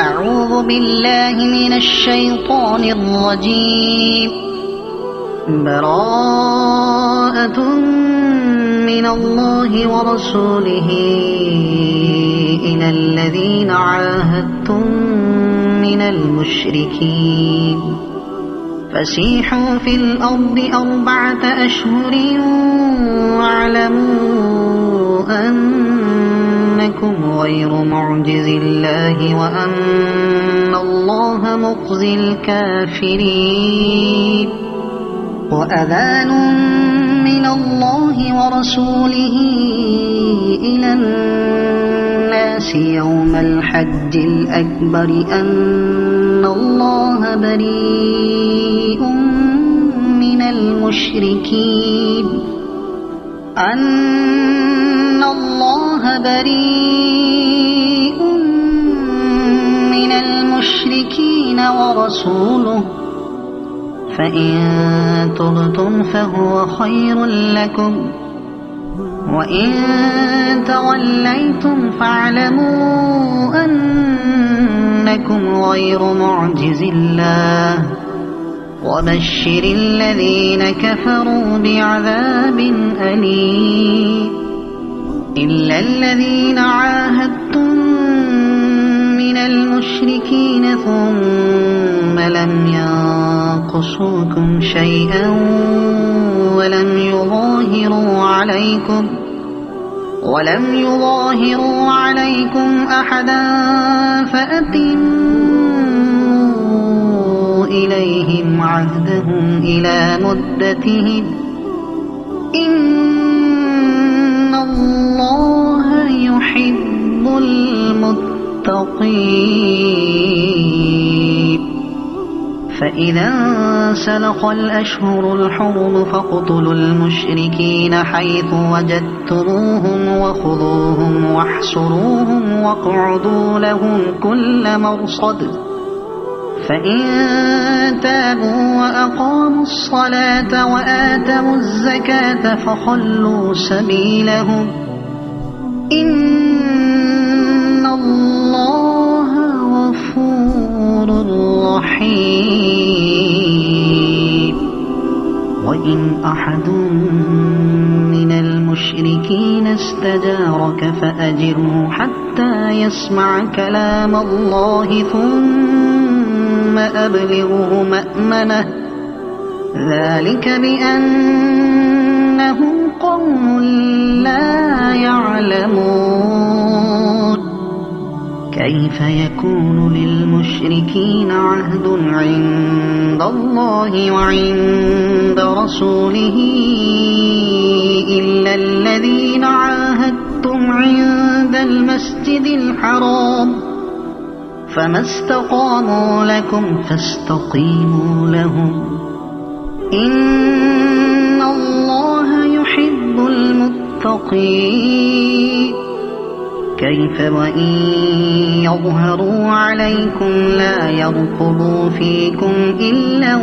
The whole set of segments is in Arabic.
أعوذ بالله من الشيطان الرجيم. براءة من الله ورسوله إلى الذين عاهدتم من المشركين فسيحوا في الأرض 4 أشهر واعلموا أنكم غير معجز الله وأن الله مخزي الكافرين. وأذان من الله ورسوله إلى الناس يوم الحج الأكبر أن الله بريء من المشركين ورسوله فإن تبتم فهو خير لكم وإن توليتم فاعلموا أنكم غير معجز الله وبشر الذين كفروا بعذاب أليم. إلا الذين عاهدتم من المشركين ثم لم ينقصوكم شيئا ولم يظاهروا عليكم أحدا فأتموا إليهم عهدهم إلى مدتهم إن الله يحب المتقين. فإذا انسلخ الأشهر الحرم فاقتلوا المشركين حيث وجدتموهم وخذوهم واحصروهم واقعدوا لهم كل مرصد فإن تابوا وأقاموا الصلاة وآتوا الزكاة فخلوا سبيلهم إن الله غفور رحيم. وإن أحد من المشركين استجارك فأجره حتى يسمع كلام الله ثم أبلغه مأمنه ذلك بأنهم قوم لا يعلمون. كيف يكون للمشركين عهد عند الله وعند رسوله إلا الذين عاهدتم عند المسجد الحرام فما استقاموا لكم فاستقيموا لهم إن الله يحب المتقين. كيف وإن يظهروا عليكم لا يرقبوا فيكم إلا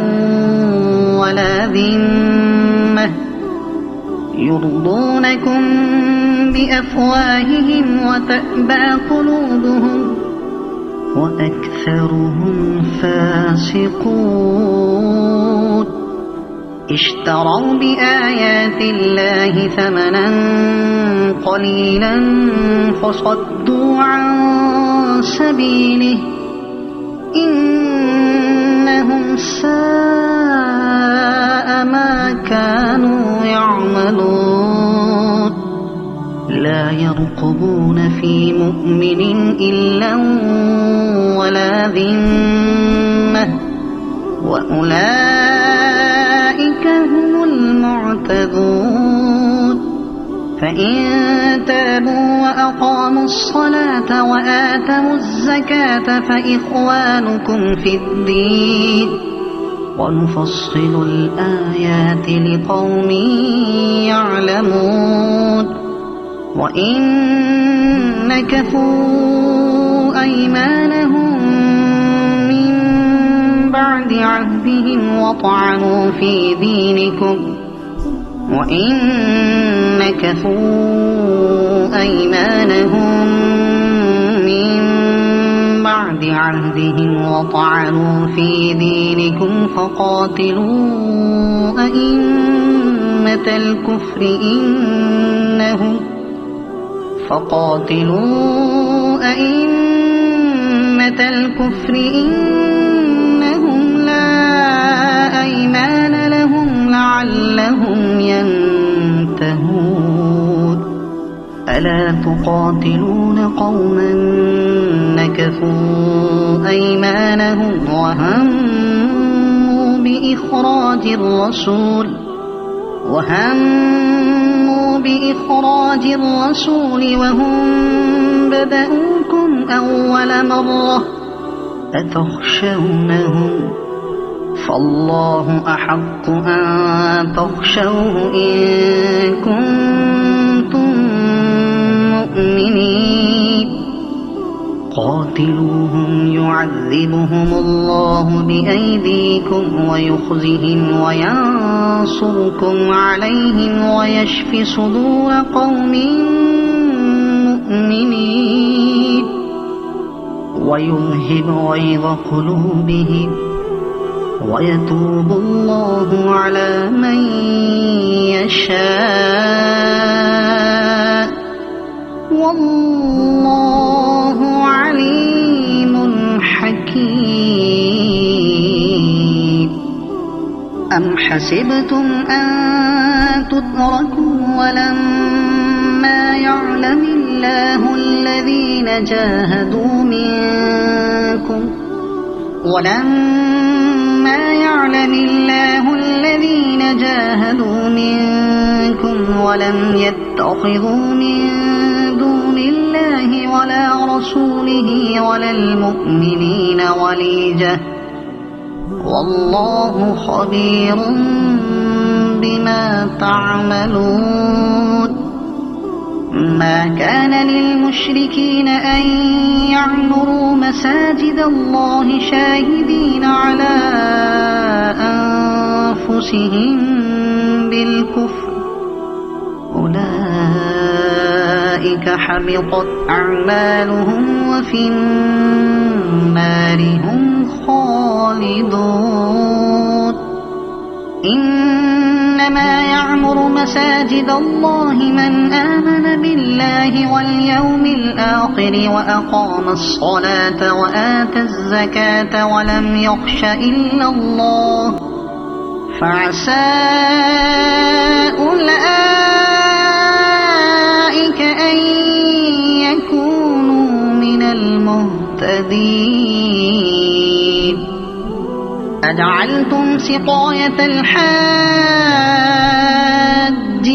ولا ذمة يرضونكم بأفواههم وتأبى قلوبهم وأكثرهم فاسقون. اشتروا بآيات الله ثمنا قليلا فصدوا عن سبيله إنهم ساء ما كانوا يعملون. لا يرقبون في مؤمن إلا ولا ذمة وأولئك هم المعتدون. فإن تابوا وأقاموا الصلاة وآتوا الزكاة فإخوانكم في الدين ونفصل الآيات لقوم يعلمون. وإن نكثوا أيمانهم من بعد عهدهم وطعنوا في دينكم وإن نكثوا أيمانهم من بعد عهدهم وطعنوا في دينكم فقاتلوا أئمة الكفر إنهم لا أيمان لهم لعلهم ينتهون ألا تقاتلون قوما نكثوا أيمانهم وهموا بإخراج الرسول وهم بدأوكم أول مرة أتخشونهم فالله أحق أن تخشوه إن كنتم مؤمنين قاتلوهم يعذبهم الله بأيديكم ويخزهم وينصركم عليهم ويشف صدور قوم مؤمنين ويذهب غيظ قلوبهم ويتوب الله على من يشاء والله عليم حكيم أم حسبتم أن تتركوا ولما يعلم الله الذين جاهدوا منكم ولم يتخذوا من دون الله ولا رسوله ولا المؤمنين وليجة والله خبير بما تعملون ما كان للمشركين أن يعمروا مساجد الله شاهدين على أنفسهم بالكفر أولئك حبطت أعمالهم وفي النار هم خالدون إنما يعمر مساجد الله من آمن بالله واليوم الآخر وأقام الصلاة وآتى الزكاة ولم يخش إلا الله فعسى أولئك أن يكونوا من المهتدين أجعلتم سقاية الحاج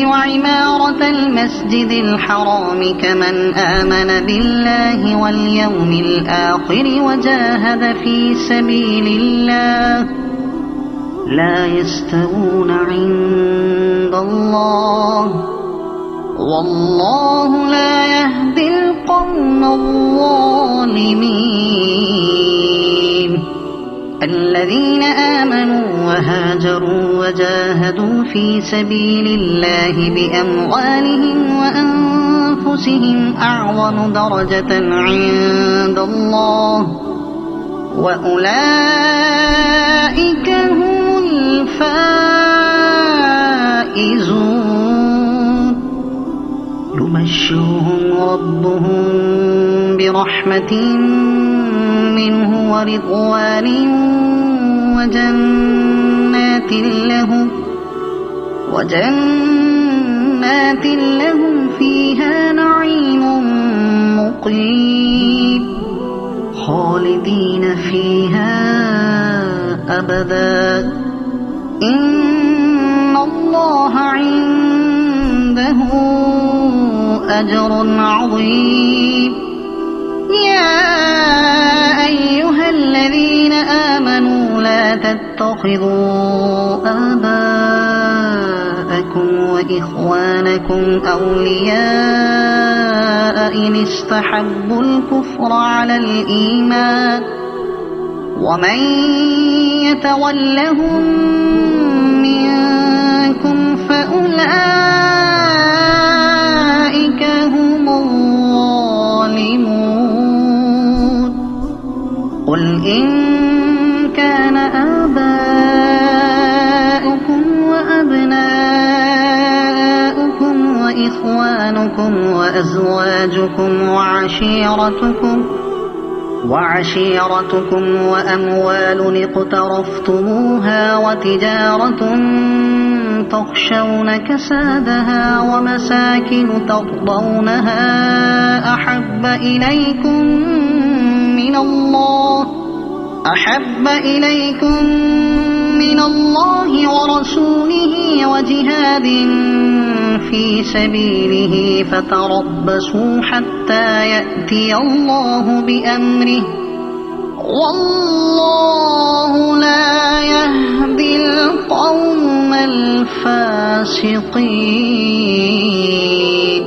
وعمارة المسجد الحرام كمن آمن بالله واليوم الآخر وجاهد في سبيل الله لا يستوون عند الله والله لا يهدي القوم الظالمين الذين آمنوا وهاجروا وجاهدوا في سبيل الله بأموالهم وأنفسهم أعظم درجة عند الله وأولئك هم الفائزون يبشرهم ربهم برحمة منه ورضوان وجنات لهم فيها نعيم مقيم خالدين فيها أبدا إن الله عنده أجر عظيم يا أيها الذين آمنوا لا تتخذوا آباءكم وإخوانكم أولياء إن استحبوا الكفر على الإيمان ومن يتولهم منكم فأولئك هم الظالمون إن كان آباؤكم وأبناؤكم وإخوانكم وأزواجكم وعشيرتكم وأموال اقترفتموها وتجارة تخشون كسادها ومساكن ترضونها أحب إليكم من الله ورسوله وجهاد في سبيله فتربصوا حتى يأتي الله بأمره والله لا يهدي القوم الفاسقين.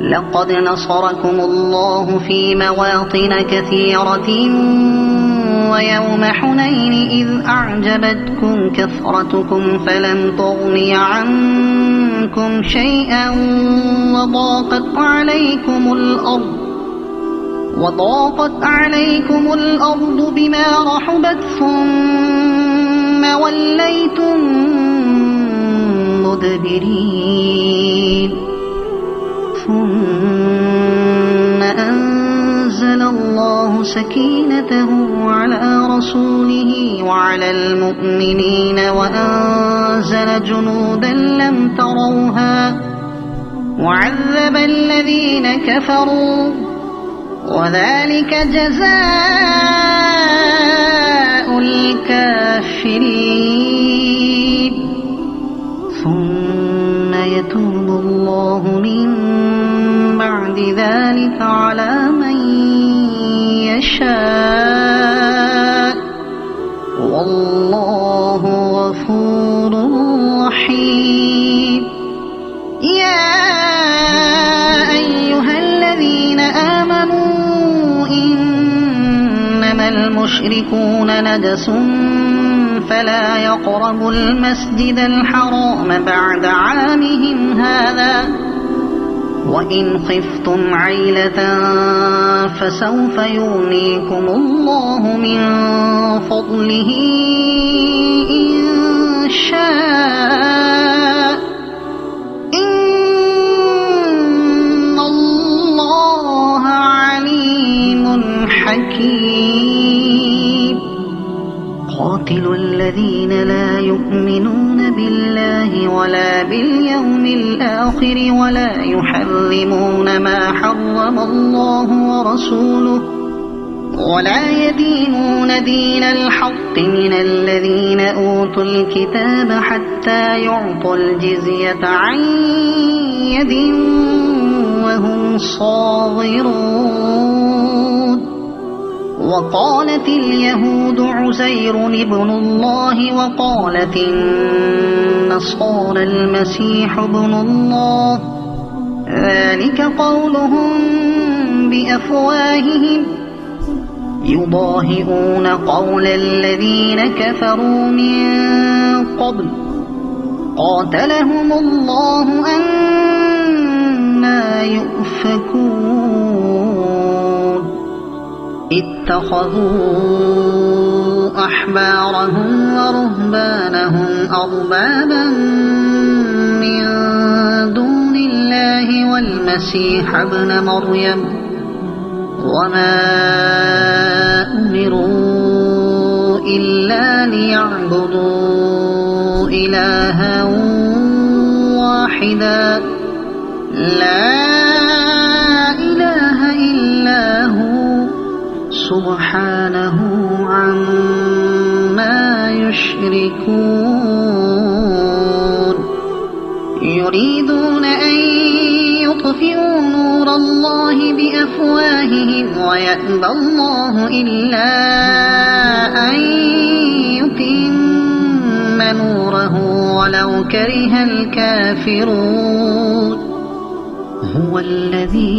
لقد نصركم الله في مواطن كثيرة ويوم حنين إذ أعجبتكم كثرتكم فلم تغن عنكم شيئا وضاقت عليكم الأرض بما رحبت ثم وليتم مدبرين ثم أنزل الله سكينته على رسوله وعلى المؤمنين وأنزل جنودا لم تروها وعذب الذين كفروا وذلك جزاء الكافرين. ثم يتوب الله من بعد ذلك على من يشاء والله غفور رحيم. يا أيها الذين آمنوا إنما المشركون نجس فلا يقربوا المسجد الحرام بعد عامهم هذا وإن خفتم عيلة فسوف يغنيكم الله من فضله إن شاء إن الله عليم حكيم. قاتلوا الذين لا يؤمنون بالله ولا باليوم الآخر ولا يحرمون ما حرم الله ورسوله ولا يدينون دين الحق من الذين أوتوا الكتاب حتى يعطوا الجزية عن يد وهم صاغرون. وقالت اليهود عزير ابن الله وقالت النصارى المسيح ابن الله ذلك قولهم بأفواههم يضاهئون قول الذين كفروا من قبل قاتلهم الله أنى يؤفكون. اتخذوا أحبارهم ورهبانهم أربابا من دون الله والمسيح ابن مريم وما أمروا إلا ليعبدوا إلها واحدا لا إله إلا هو سبحانه عما يشركون. يريدون أن يطفئوا نور الله بأفواههم ويأبى الله إلا أن يتم نوره ولو كره الكافرون. هو الذي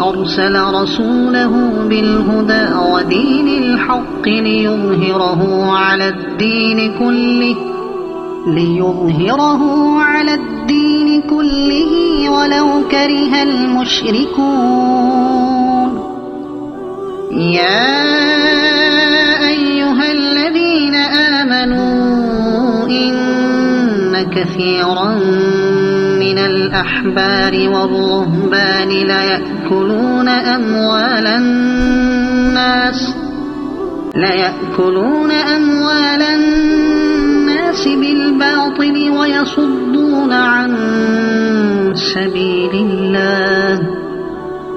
أرسل رسوله بالهدى ودين الحق ليظهره على الدين كله ولو كره المشركون. يا أيها الذين آمنوا إن كثيرا من الأحبار والرهبان ليأكلون أموال الناس بالباطل ويصدون عن سبيل الله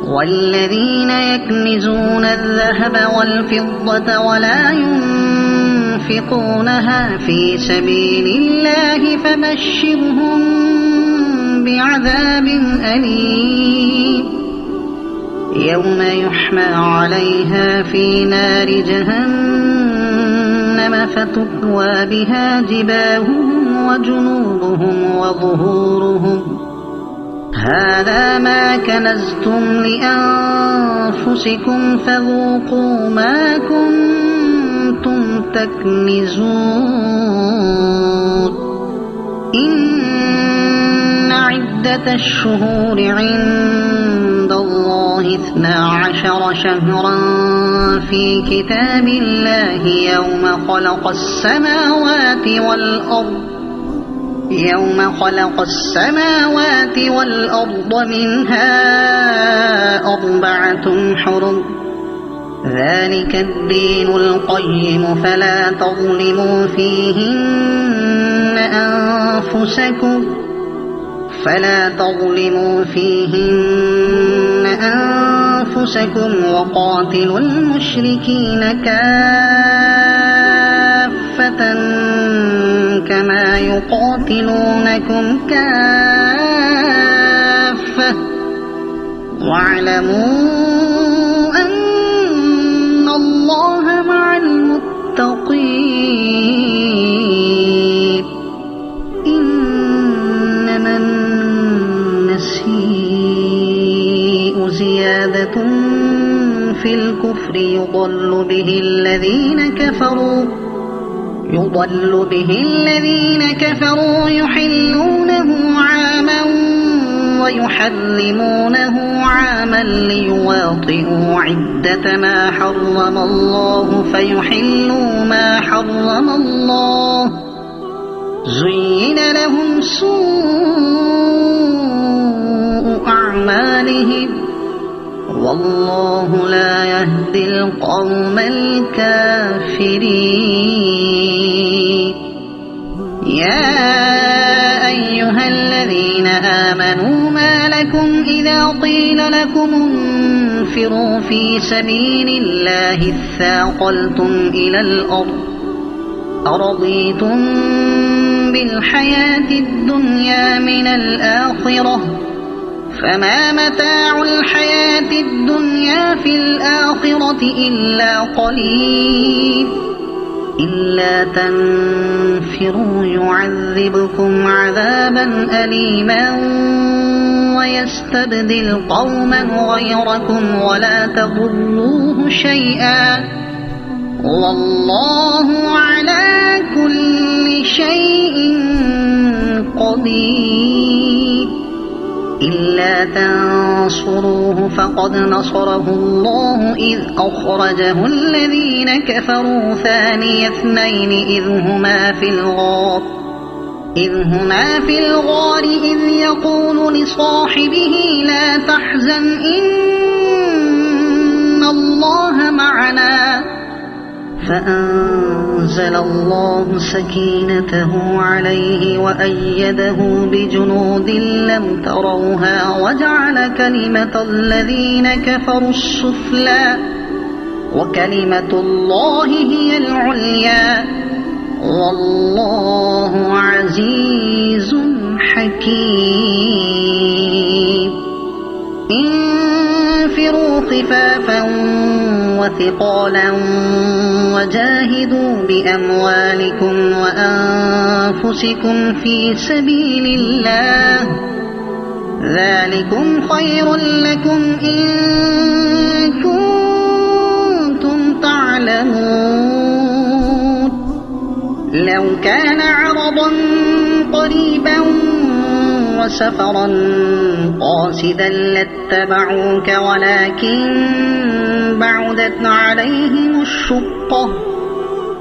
والذين يكنزون الذهب والفضة ولا ينفقونها في سبيل الله فبشرهم بعذاب أليم يوم يحمى عليها في نار جهنم فتكوى بها جباههم وجنوبهم وظهورهم هذا ما كنزتم لأنفسكم فذوقوا ما كنتم تكنزون إن عدة الشهور عند الله 12 شهرا في كتاب الله يوم خلق السماوات والأرض منها 4 حرم ذلك الدين القيم فلا تظلموا فيهن أنفسكم وقاتلوا المشركين كافة كما يقاتلونكم كافة واعلموا أن الله مع المتقين إنما النسيء زيادة في الكفر يضل به الذين كفروا يحلونه عاما ويحرمونه عاما ليواطئوا عدة ما حرم الله فيحلوا ما حرم الله زين لهم سوء أعمالهم والله لا يهدي القوم الكافرين يا أيها الذين آمنوا ما لكم إذا قيل لكم انفروا في سبيل الله اثاقلتم إلى الأرض أرضيتم بالحياة الدنيا من الآخرة فما متاع الحياة الدنيا في الآخرة إلا قليل إلا تنفروا يعذبكم عذابا أليما ويستبدل قوما غيركم ولا تضروه شيئا والله على كل شيء قدير إلا تنصروه فقد نصره الله إذ أخرجه الذين كفروا ثاني اثنين إذ هما في الغار إذ يقول لصاحبه لا تحزن إن الله معنا فأنزل الله سكينته عليه وأيده بجنود لم تروها وجعل كلمة الذين كفروا السفلى وكلمة الله هي العليا والله عزيز حكيم انفروا خفافا وثقالا وجاهدوا بأموالكم وأنفسكم في سبيل الله ذلكم خير لكم إن كنتم تعلمون لو كان عرضا قريبا وسفرا قاصدا لاتبعوك ولكن بعدت عليهم الشقة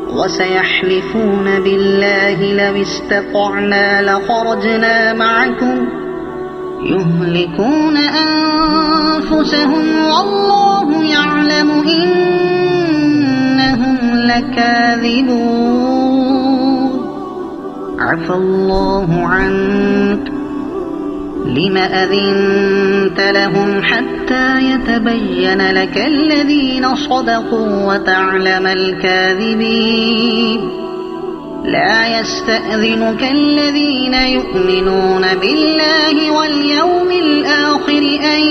وسيحلفون بالله لو استطعنا لخرجنا معكم يهلكون أنفسهم والله يعلم إنهم لكاذبون عفى الله عنك لم أذنت لهم حتى يتبين لك الذين صدقوا وتعلم الكاذبين لا يستأذنك الذين يؤمنون بالله واليوم الآخر أن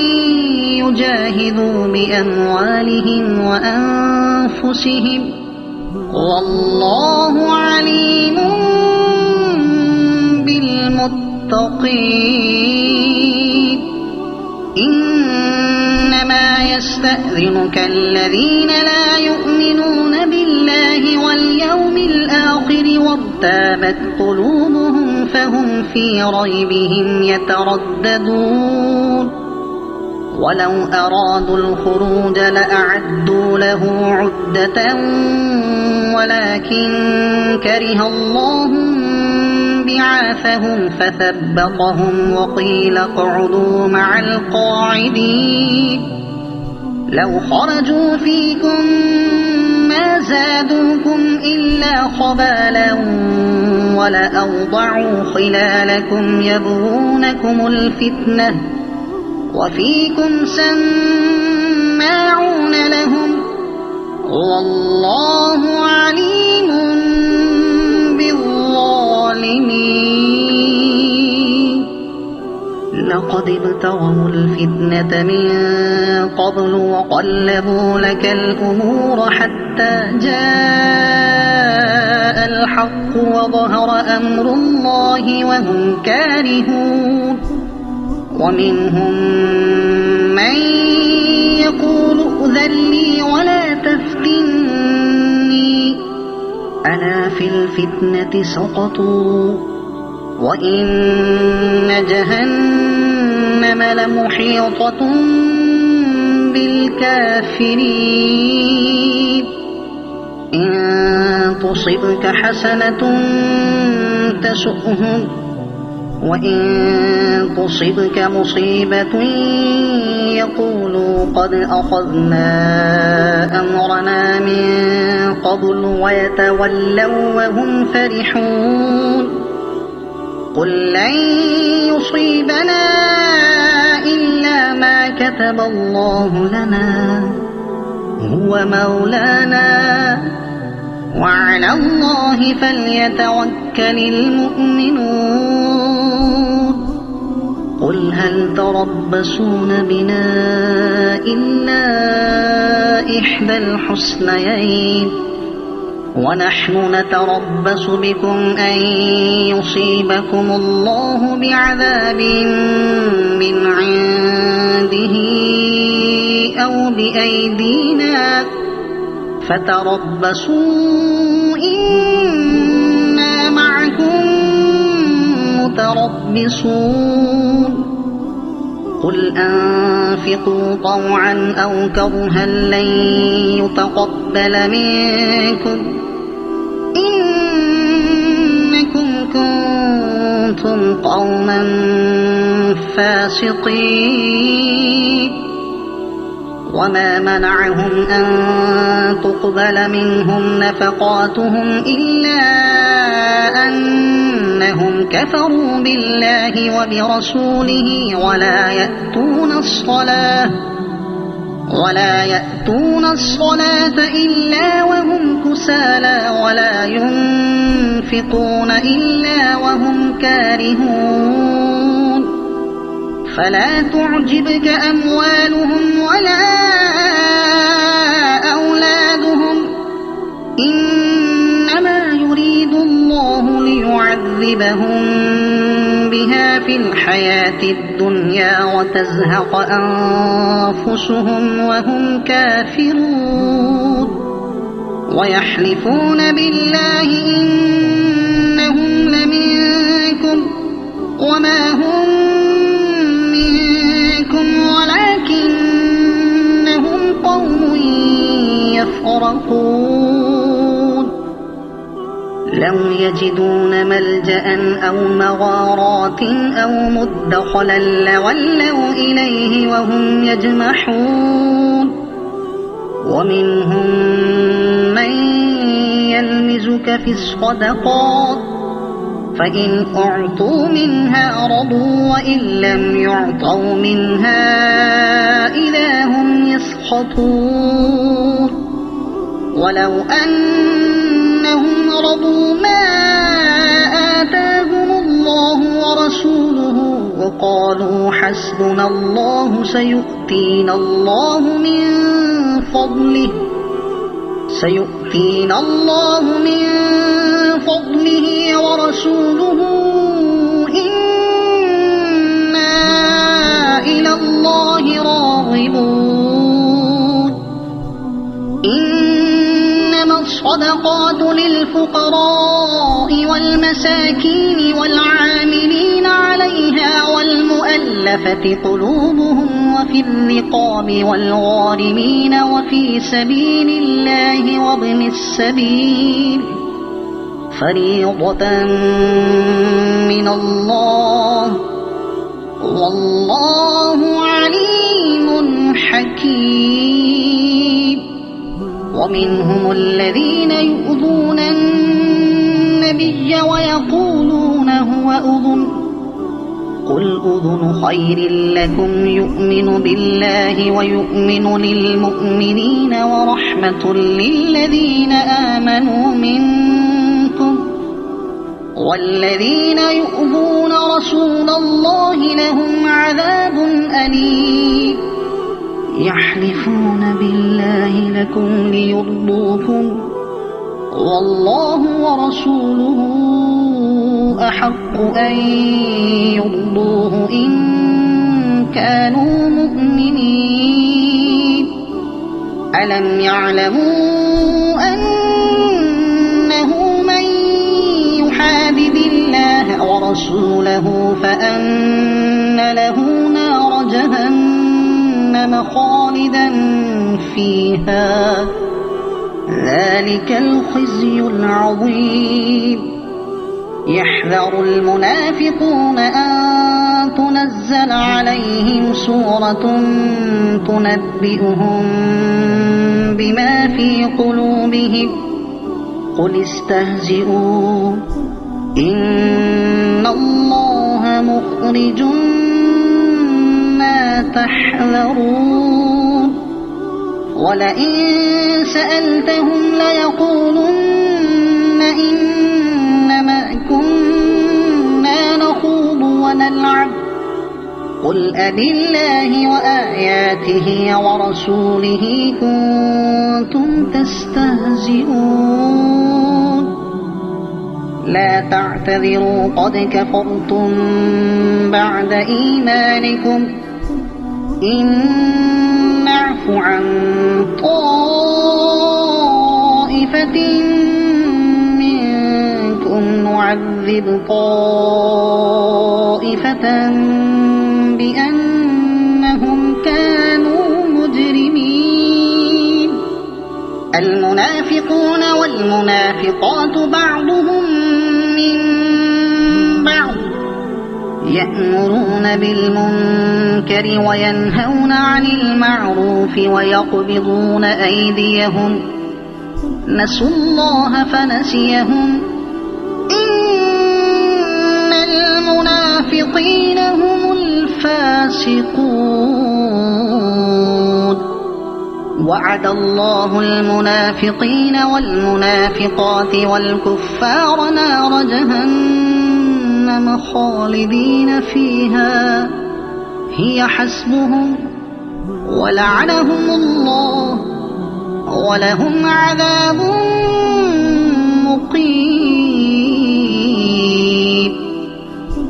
يجاهدوا بأموالهم وأنفسهم والله عليم بالمتقين إنما يستأذنك الذين لا يؤمنون بالله واليوم الآخر وارتابت قلوبهم فهم في ريبهم يترددون ولو أرادوا الخروج لأعدوا له عدة ولكن كره الله بعاثهم فثبطهم وقيل اقعدوا مع القاعدين لو خرجوا فيكم ما زادوكم إلا خبالا ولأوضعوا خلالكم يبغونكم الفتنة وفيكم سماعون لهم والله عليم بالظالمين لقد ابتغوا الفتنة من قبل وقلبوا لك الأمور حتى جاء الحق وظهر أمر الله وهم كارهون ومنهم من يقول ائذن لي ولا تفتني ألا في الفتنة سقطوا وإن جهنم لمحيطة بالكافرين إن تصبك حسنة تسؤهم وإن تصبك مصيبة يقولوا قد أخذنا أمرنا من قبل ويتولوا وهم فرحون قل لن يصيبنا إلا ما كتب الله لنا هو مولانا وعلى الله فليتوكل المؤمنون قل هل تربصون بنا إلا إحدى الحسنيين ونحن نتربص بكم أن يصيبكم الله بعذاب من عنده أو بأيدينا فتربصوا إنا معكم متربصون قل أنفقوا طوعا أو كرها لن يتقبل منكم إنكم كنتم قوما فاسقين وما منعهم أن تقبل منهم نفقاتهم إلا أنهم كفروا بالله وبرسوله ولا يأتون الصلاة إلا وهم كسالى ولا ينفقون إلا وهم كارهون فلا تعجبك أموالهم ولا أولادهم إنما يريد الله ليعذبهم بها في الحياة الدنيا وتزهق أنفسهم وهم كافرون ويحلفون بالله إنهم لمنكم وما هم منكم ولكنهم قوم يسخطون لو يجدون ملجأ أو مغارات أو مدخلا لولوا إليه وهم يجمحون ومنهم من يلمزك في الصدقات فإن أعطوا منها رضوا وإن لم يعطوا منها إذا هم يسخطون ولو أنهم رضوا ما آتاهم الله ورسوله وقالوا حسبنا الله سيؤتينا الله من فضله ورسوله إنا إلى الله راغبون إنما الصدقات للفقراء والمساكين والعاملين عليها والمؤلفة قلوبهم وفي الرقاب والغارمين وفي سبيل الله وابن السبيل فريضة من الله والله عليم حكيم ومنهم الذين يؤذون النبي ويقولون هو أذن قل أذن خير لكم يؤمن بالله ويؤمن للمؤمنين ورحمة للذين آمنوا منكم والذين يؤذون رسول الله لهم عذاب أليم يحلفون بالله لكم ليرضوكم والله ورسوله أحق أن يرضوه إن كانوا مؤمنين ألم يعلموا أنه من يحادد الله ورسوله فأن له نار جهنم خالدا فيها ذلك الخزي العظيم يحذر المنافقون أن تنزل عليهم سورة تنبئهم بما في قلوبهم قل استهزئوا إن الله مخرج ما تحذرون ولئن سألتهم ليقولن إنما كنا نخوض ونلعب قل أبالله وآياته ورسوله كنتم تستهزئون لا تعتذروا قد كفرتم بعد إيمانكم إن نعف عن طائفة منكم نعذب طائفة بأنهم كانوا مجرمين المنافقون والمنافقات بعضهم من بعض يأمرون بالمنكر وينهون عن المعروف ويقبضون أيديهم نسوا الله فنسيهم إن المنافقين هم الفاسقون وعد الله المنافقين والمنافقات والكفار نار جهنم خالدين فيها هي حسبهم ولعنهم الله ولهم عذاب مقيم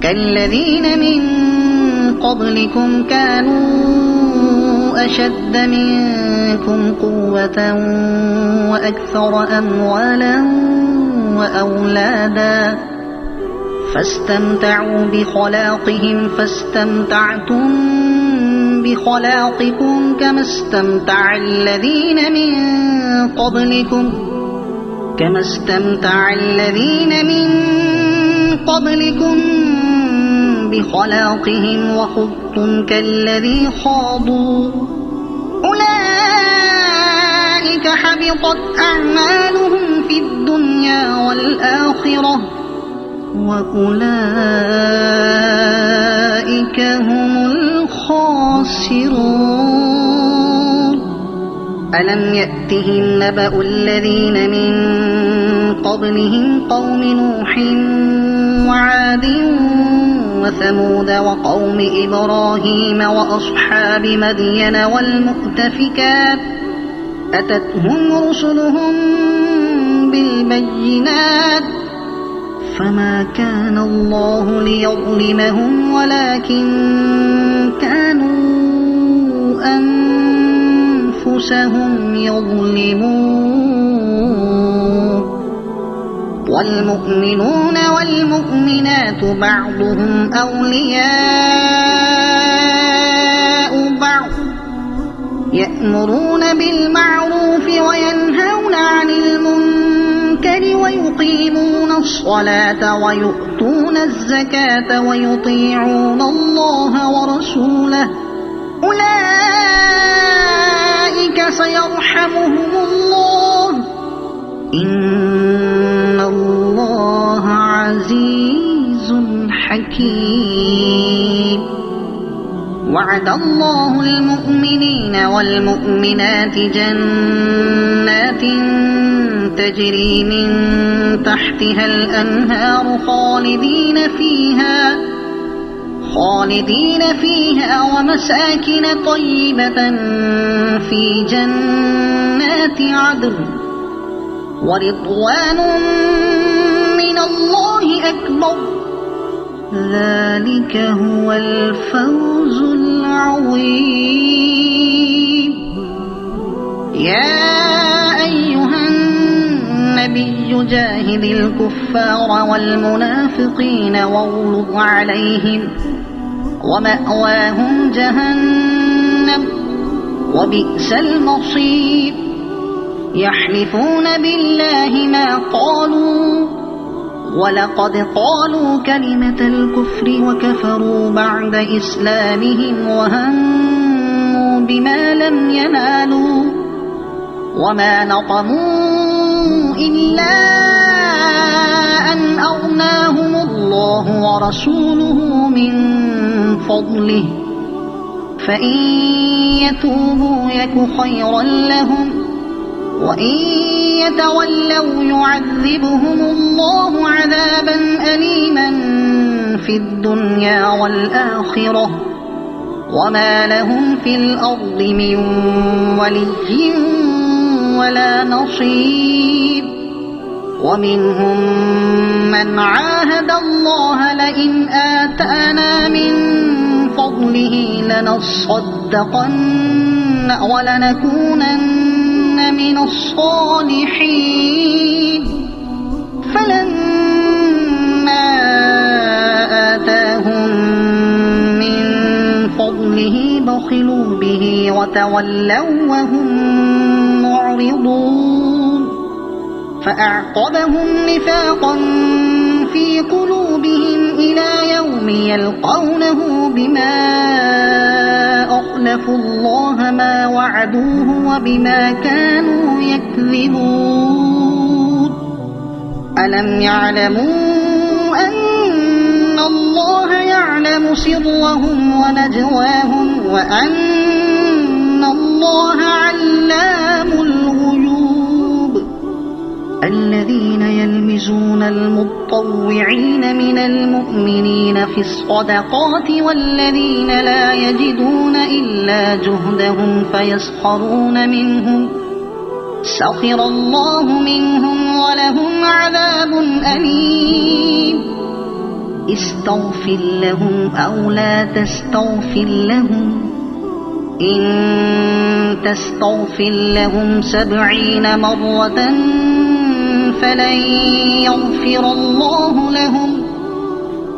كالذين من قبلكم كانوا أشد منكم قوة وأكثر أموالا وأولادا فاستمتعوا بخلاقهم فاستمتعتم بخلاقكم كما استمتع الذين من قبلكم كما استمتع الذين من قبلكم بخلاقهم وخضتم كالذي خاضوا أولئك حبطت أعمالهم في الدنيا والآخرة وأولئك هم الخاسرون. ألم يأتهم نبأ الذين من قبلهم قوم نوح وعاد وثمود وقوم إبراهيم وأصحاب مدين والمؤتفكات أتتهم رسلهم بالبينات فما كان الله ليظلمهم ولكن كانوا أنفسهم يظلمون. والمؤمنون والمؤمنات بعضهم أولياء بعض يأمرون بالمعروف وينهون عن المنكر ويقيمون الصلاة ويؤتون الزكاة ويطيعون الله ورسوله أولئك سيرحمهم الله إن الله عزيز حكيم. وعد الله المؤمنين والمؤمنات جنات تجري من تحتها الأنهار خالدين فيها ومساكن طيبة في جنات عدن ورضوان من الله أكبر ذلك هو الفوز العظيم. يا أيها النبي جاهد الكفار والمنافقين واغلظ عليهم ومأواهم جهنم وبئس المصير. يحلفون بالله ما قالوا ولقد قالوا كلمة الكفر وكفروا بعد إسلامهم وهموا بما لم ينالوا وما نقموا إلا أن أغناهم الله ورسوله من فضله فإن يتوبوا يك خيرا لهم وإن يتولوا يعذبهم الله عذابا أليما في الدنيا والآخرة وما لهم في الأرض من ولي ولا نصير. ومنهم من عاهد الله لئن آتانا من فضله لنصدقن ولنكونن من الصالحين فلما آتاهم من فضله بخلوا به وتولوا وهم معرضون فأعقبهم نفاقا في قلوبهم إلى يوم يلقونه بما أخلفوا الله ما وعدوه وبما كانوا يكذبون. ألم يعلموا أن الله يعلم سرهم ونجواهم وأن الله علام الغيوب. الذين يلمزون المطوعين من المؤمنين في الصدقات والذين لا يجدون إلا جهدهم فيسخرون منهم سخر الله منهم ولهم عذاب أليم. استغفر لهم أو لا تستغفر لهم إن تستغفر لهم 70 مرة فلن يغفر الله لهم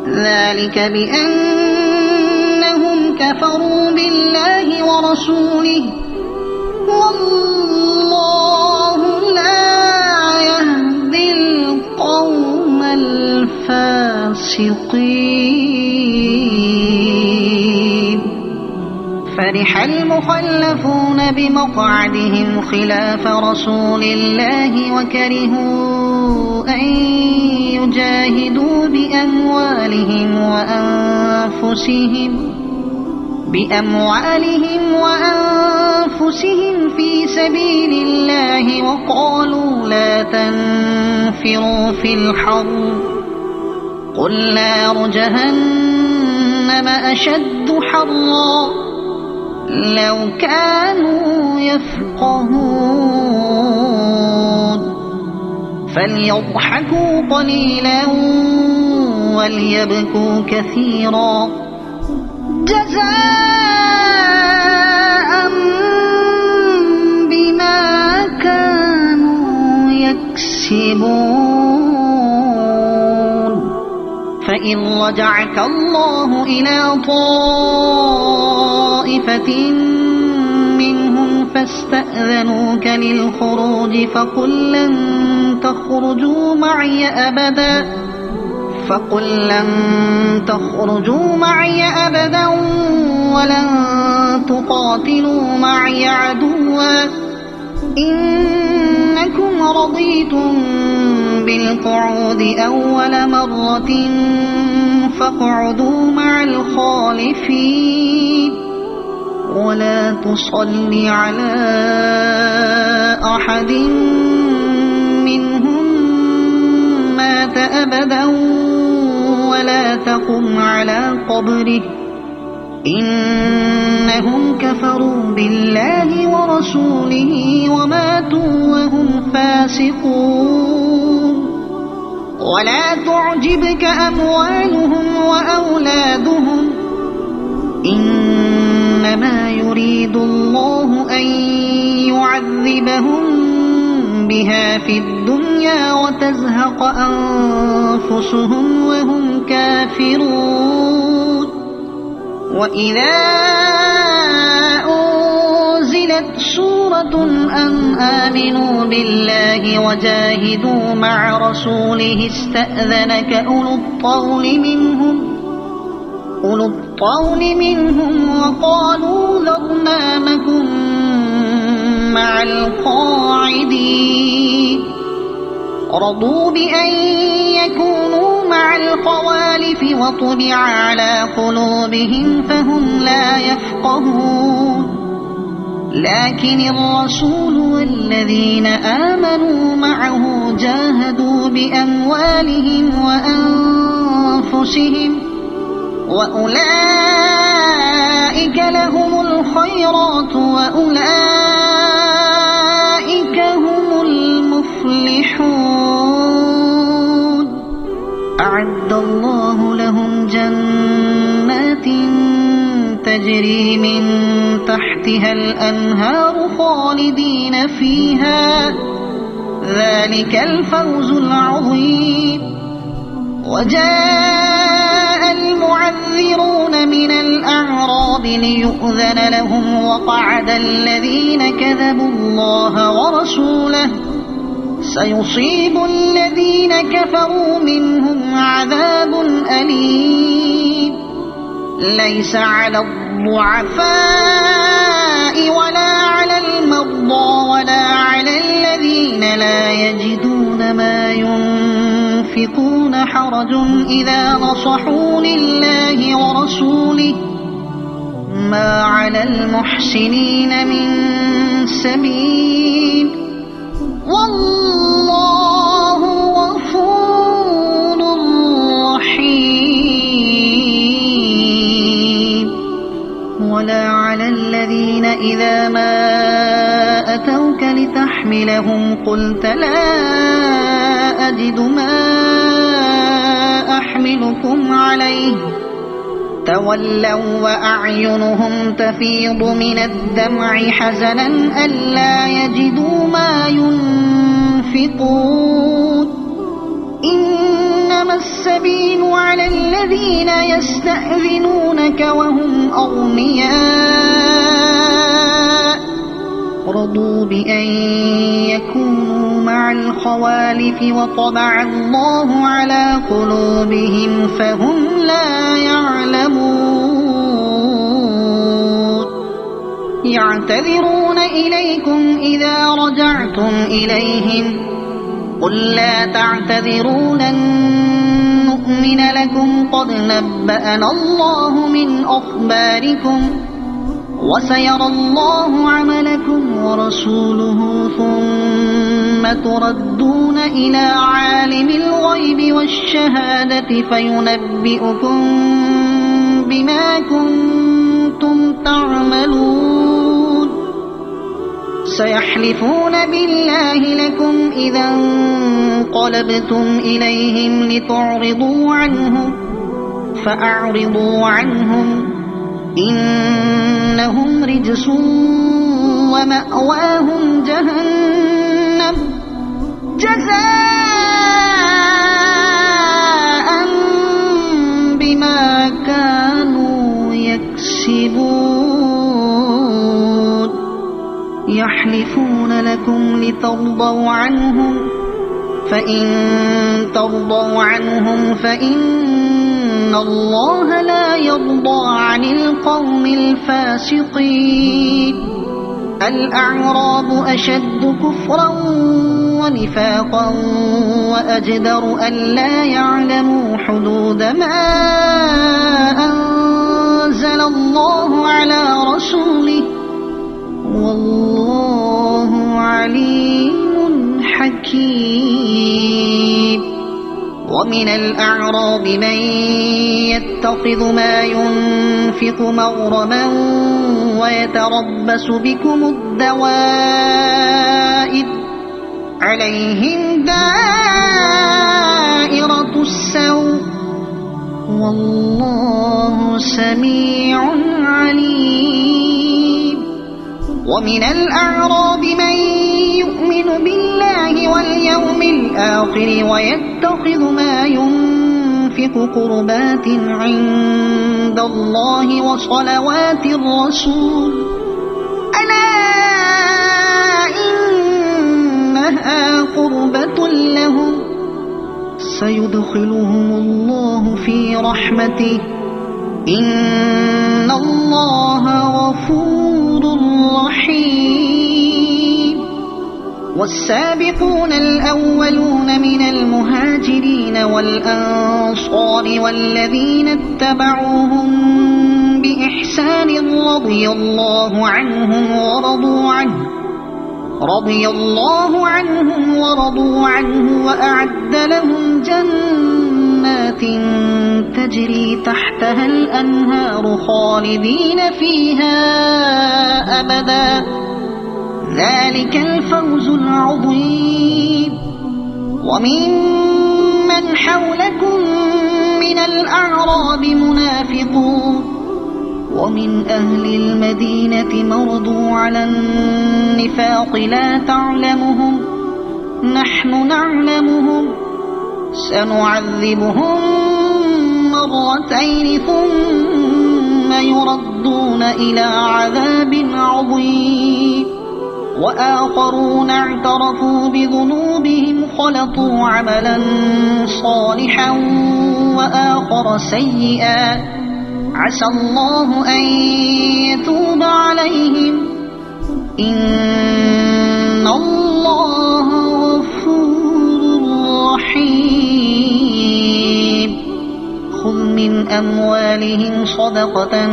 ذلك بأنهم كفروا بالله ورسوله والله فرح المخلفون بمقعدهم خلاف رسول الله وكرهوا أن يجاهدوا بأموالهم وأنفسهم في سبيل الله وقالوا لا تنفروا في الحر قل نار جهنم أشد حرا لو كانوا يفقهون فليضحكوا قليلا وليبكوا كثيرا جزاء بما كانوا يكسبون فإن رجعك الله إلى طائفة منهم فاستأذنوك للخروج فقل لن تخرجوا معي أبدا ولن تقاتلوا معي عدوا إنكم رضيتم بالقعود أول مرة فاقعدوا مع الخالفين ولا تصل على أحد منهم مات أبدا ولا تقم على قبره إنهم كفروا بالله ورسوله وماتوا وهم فاسقون ولا تعجبك أموالهم وأولادهم إنما يريد الله أن يعذبهم بها في الدنيا وتزهق أنفسهم وهم كافرون وإذا أنزلت سورة أن آمنوا بالله وجاهدوا مع رسوله استأذنك أولو الطول منهم وقالوا ذرنا نكن مع القاعدين رضوا بأن يكونوا مع الخوالف وطبع على قلوبهم فهم لا يفقهون لكن الرسول والذين آمنوا معه جاهدوا بأموالهم وأنفسهم وأولئك لهم الخيرات وأولئك هم المفلحون أعد الله لهم جنات تجري من تحتها الأنهار خالدين فيها ذلك الفوز العظيم وجاء المعذرون من الأعراب ليؤذن لهم وقعد الذين كذبوا الله ورسوله سيصيب الذين كفروا منهم عذاب أليم ليس على الضعفاء ولا على المرضى ولا على الذين لا يجدون ما ينفقون حرج إذا نصحوا لله ورسوله ما على المحسنين من سبيل والله غفور رحيم ولا على الذين إذا ما أتوك لتحملهم قلت لا أجد ما أحملكم عليه تولوا وأعينهم تفيض من الدمع حزنا ألا يجدوا ما ينفقون إنما السبيل على الذين يستأذنونك وهم أغنياء رضوا بأن يكونوا مع الخوالف وطبع الله على قلوبهم فهم لا يعلمون يعتذرون إليكم إذا رجعتم إليهم قل لا تعتذروا لن نؤمن لكم قد نبأنا الله من أخباركم وسيرى الله عملكم ورسوله ثم تردون إلى عالم الغيب والشهادة فينبئكم بما كنتم تعملون سيحلفون بالله لكم إذا انقلبتم إليهم لتعرضوا عنهم فأعرضوا عنهم إنهم رجس ومأواهم جهنم جزاء بما كانوا يكسبون يحلفون لكم لترضوا عنهم فإن ترضوا عنهم فإن الله لا يرضى عن القوم الفاسقين الأعراب أشد كفرا ونفاقا وأجدر ألا يعلموا حدود ما أنزل الله على رسوله والله عليم حكيم ومن الأعراب من يتخذ ما ينفق مغرما ويتربص بكم الدوائر عليهم دائرة السوء والله سميع عليم ومن الأعراب من يؤمن بالله واليوم الآخر ويتخذ ما ينفق قربات عند الله وصلوات الرسول ألا إنها قربة لهم سيدخلهم الله في رحمته إن الله غفور رحيم والسابقون الأولون من المهاجرين والأنصار والذين اتبعوهم بإحسان رضي الله عنهم ورضوا عنه وأعد لهم جنات تجري تحتها الأنهار خالدين فيها أبدا ذلك الفوز العظيم وممن حولكم من الأعراب منافقون ومن أهل المدينة مرضوا على النفاق لا تعلمهم نحن نعلمهم سنعذبهم مرتين ثم يردون إلى عذاب عظيم وآخرون اعترفوا بذنوبهم خلطوا عملا صالحا وآخر سيئا عسى الله أن يتوب عليهم إن الله غفور رحيم خذ من أموالهم صدقة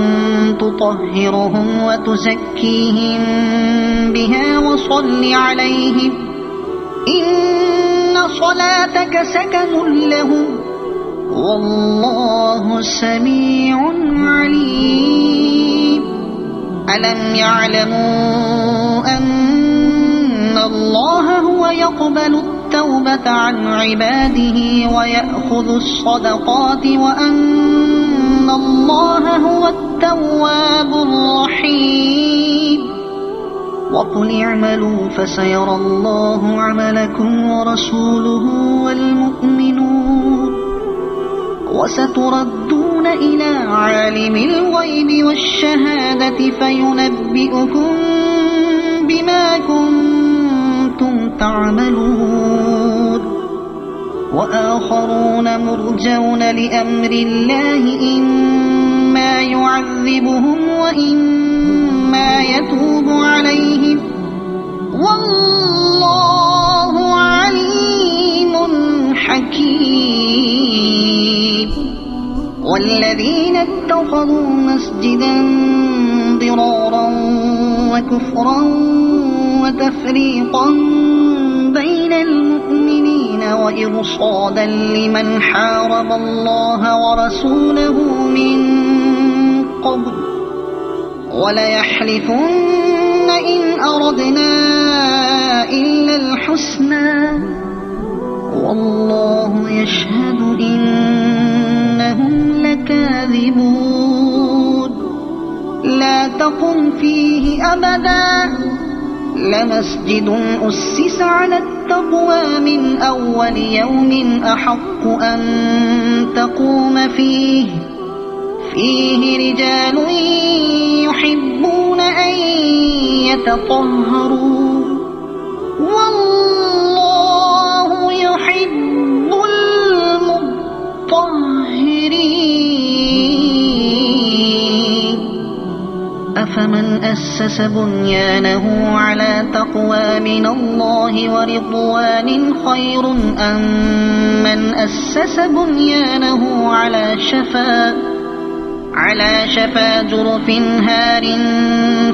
تطهرهم وتزكيهم بها وصل عليهم إن صلاتك سكن لهم والله سميع عليم ألم يعلموا أن الله هو يقبل التوبة عن عباده ويأخذ الصدقات وأن الله هو التواب الرحيم وقل اعملوا فسيرى الله عملكم ورسوله والمؤمنون وستردون إلى عالم الغيب والشهادة فينبئكم بما كنتم تعملون وآخرون مرجون لأمر الله إما يعذبهم وإما يتوب عليهم والله عليم حكيم. والذين اتخذوا مسجدا ضرارا وكفرا وتفريقا بين المؤمنين وإرصادا لمن حارب الله ورسوله من قبل وليحلفن إن أردنا إلا الحسنى والله يشهد إنهم لكاذبون. لا تقم فيه أبدا لمسجد أسس على التقوى من أول يوم أحق أن تقوم فيه رجال يحبون أن يتطهروا والله يحب المطهرين. أفمن أسس بنيانه على تقوى من الله ورضوان خير أم من أسس بنيانه على شفا جرف هار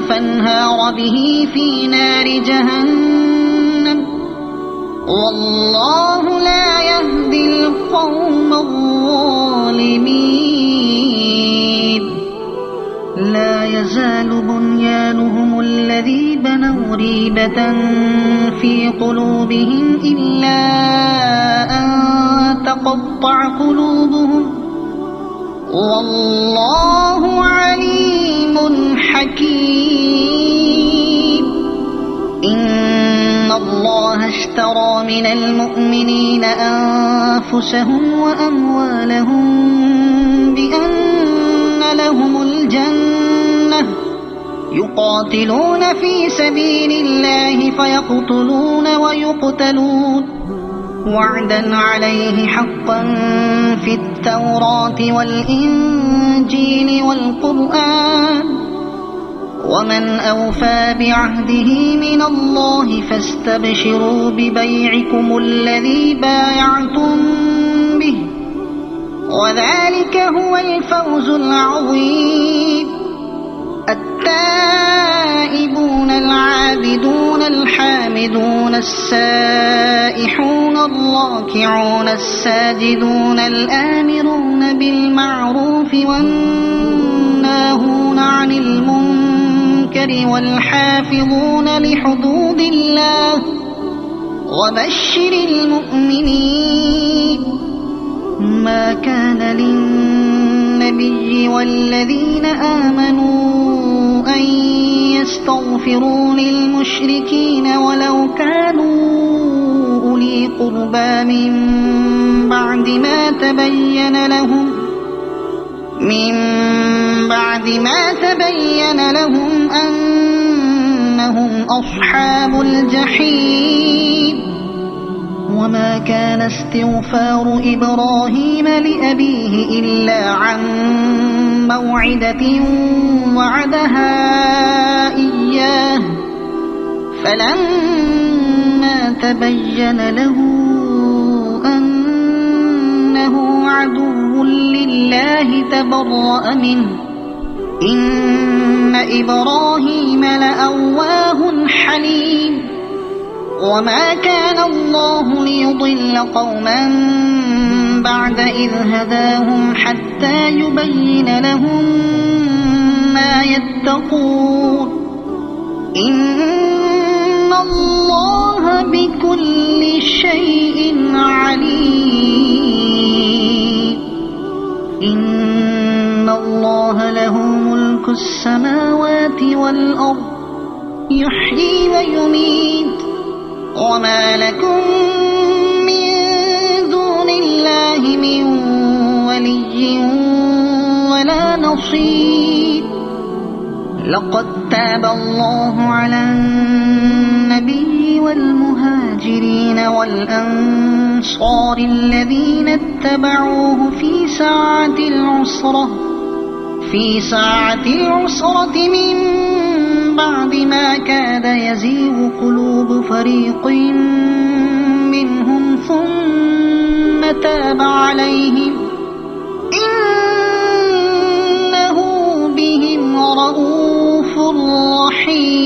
فانهار به في نار جهنم والله لا يهدي القوم الظالمين. لا يزال بنيانهم الذي بنوا ريبة في قلوبهم إلا أن تقطع قلوبهم والله عليم حكيم. إن الله اشترى من المؤمنين أنفسهم وأموالهم بأن لهم الجنة يقاتلون في سبيل الله فيقتلون ويقتلون وعدا عليه حقا في التوراة والإنجيل والقرآن ومن أوفى بعهده من الله فاستبشروا ببيعكم الذي بايعتم به وذلك هو الفوز العظيم. التائبون العابدون الحامدون السائحون الراكعون الساجدون الآمرون بالمعروف والناهون عن المنكر والحافظون لحدود الله وبشر المؤمنين. ما كان للنبي والذين آمنوا أن يستغفروا للمشركين ولو كانوا أولي قربى من بعد ما تبين لهم أنهم أصحاب الجحيم. وما كان استغفار إبراهيم لأبيه إلا عن موعدة وعدها إياه فلما تبين له أنه عدو لله تبرأ منه إن إبراهيم لأواه حليم. وما كان الله ليضل قوما بعد إذ هداهم حتى يبين لهم ما يتقون إن الله بكل شيء عليم. إن الله له ملك السماوات والأرض يحيي ويميت وما لكم من دون الله من ولي ولا نصير. لقد تاب الله على النبي والمهاجرين والأنصار الذين اتبعوه في ساعة العسرة من بعد ما كاد يزيغ قلوب فريق منهم ثم تاب عليهم إنه بهم رءوف رحيم.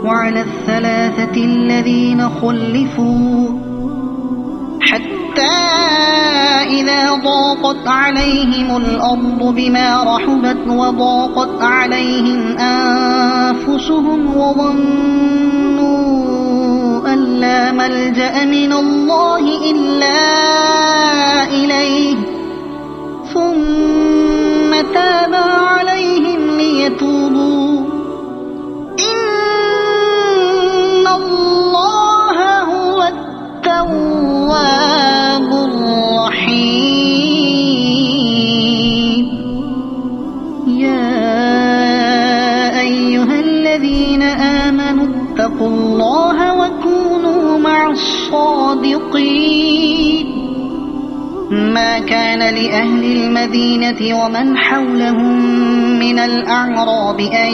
وعلى الثلاثة الذين خلفوا حتى إذا ضاقت عليهم الأرض بما رحبت وضاقت عليهم أنفسهم وظنوا أن لا ملجأ من الله إلا إليه ثم تاب عليهم ليتوبوا إن الله هو التواب الرحيم. يا أيها الذين آمنوا اتقوا الله وكونوا مع الصادقين. ما كان لأهل المدينة ومن حولهم من الأعراب أن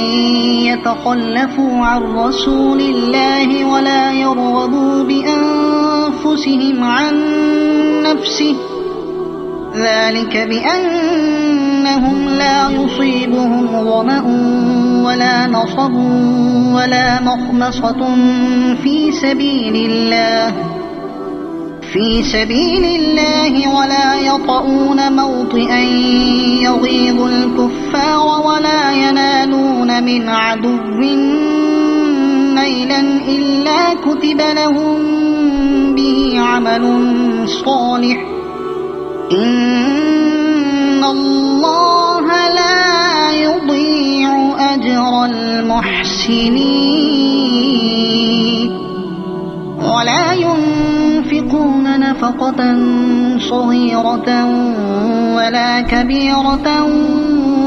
يتخلفوا عن رسول الله ولا يرغبوا بأنفسهم عن نفسه ذلك بأنهم لا يصيبهم ظمأ ولا نصب ولا مخمصة في سبيل الله ولا يطؤون موطئا يغيظ الكفار ولا ينالون من عدو نيلا إلا كتب لهم به عمل صالح إن الله لا يضيع أجر المحسنين. ولا ينفقون نفقة صغيرة ولا كبيرة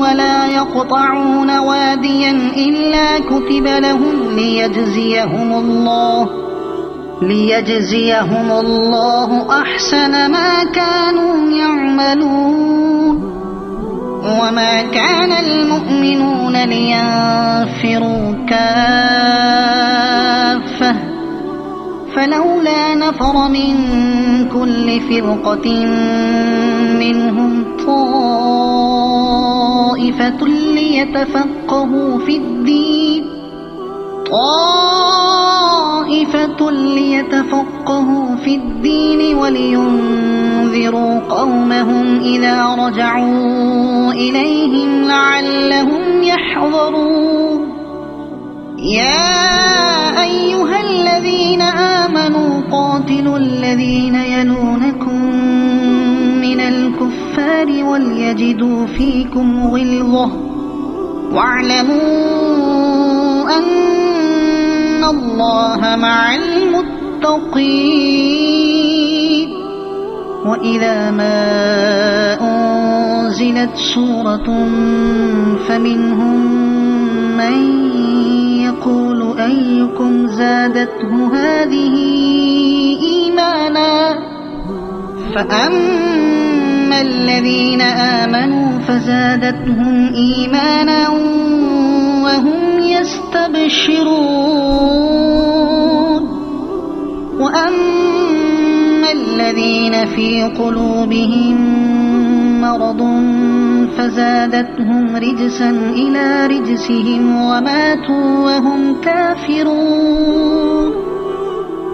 ولا يقطعون واديا إلا كتب لهم ليجزيهم الله أحسن ما كانوا يعملون. وما كان المؤمنون لينفروا كافة فلولا نفر من كل فرقة منهم طائفة ليتفقهوا في الدين ولينذروا قومهم إذا رجعوا إليهم لعلهم يحذرون. يا أيها الذين آمنوا قاتلوا الذين يلونكم من الكفار وليجدوا فيكم غلظة واعلموا أن الله مع المتقين. وإذا ما أنزلت سورة فمنهم من يقول أيكم زادته هذه إيمانا فأما الذين آمنوا فزادتهم إيمانا وهم يستبشرون. وأما الذين في قلوبهم مرض فزادتهم رجسا إلى رجسهم وماتوا وهم كافرون.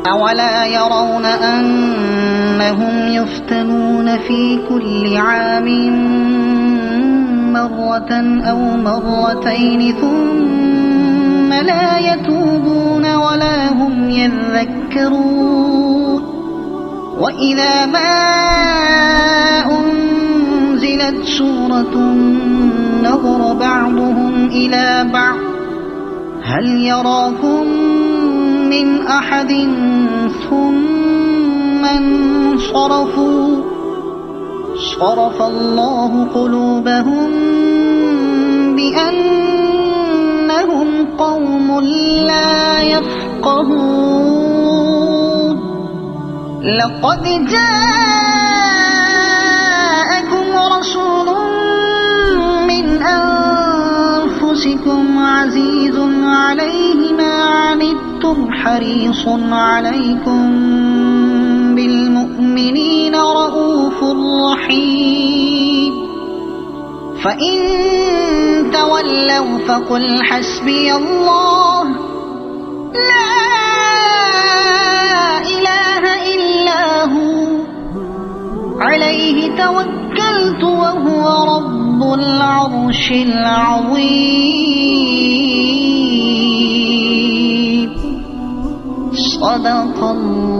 أولا يرون أنهم يفتنون في كل عام مرة أو مرتين ثم لا يتوبون ولا هم يذكرون. وإذا ما أنزلت سورة نظر بعضهم إلى بعض هل يراكم من أحد ثم انصرفوا صرف الله قلوبهم بأنهم قوم لا يفقهون. لقد جاءكم رسول من أنفسكم عزيز عليه ما عنتم حريص عليكم بالمؤمنين رؤوف رحيم فإن تولوا فقل حسبي الله لا إله إلا هو عليه توكلت وهو رب العرش العظيم صدق الله.